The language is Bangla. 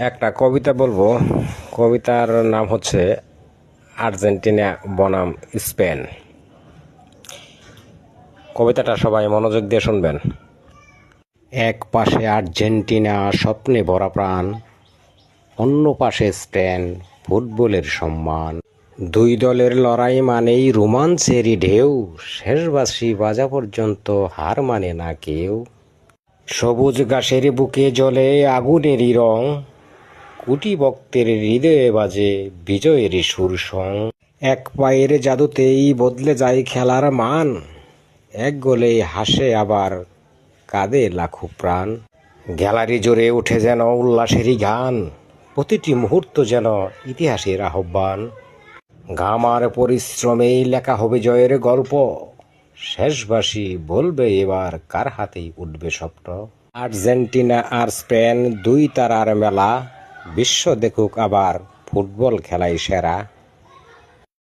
একটা কবিতা বলবো। কবিতার নাম হচ্ছে আর্জেন্টিনা বনাম স্পেন। কবিতাটা সবাই মনোযোগ দিয়ে শুনবেন। এক পাশে আর্জেন্টিনা স্বপ্নে ভরা প্রাণ, অন্য পাশে স্পেন ফুটবলের সম্মান। দুই দলের লড়াই মানেই রোমাঞ্চেরই ঢেউ, শেষ বাঁশি বাজা পর্যন্ত হার মানে না কেউ। সবুজ ঘাসের বুকে জ্বলে আগুনেরই রং, কোটি ভক্তের হৃদয়ে বাজে বিজয়েরই সুর সং। এক পায়ের জাদুতেই বদলে যায় খেলার মান, এক গোলেই হাসে আবার কাঁদে লাখো প্রাণ। গ্যালারি জুড়ে উঠে যেন উল্লাসেরই গান, প্রতিটি মুহূর্ত যেন ইতিহাসের আহ্বান। ঘাম আর পরিশ্রমেই লেখা হবে জয়ের গল্প, শেষবাসী বলবে এবার কার হাতেই উঠবে স্বপ্ন। আর্জেন্টিনা আর স্পেন দুই তারার মেলা, বিশ্ব দেখুক আবার ফুটবল খেলাই সেরা।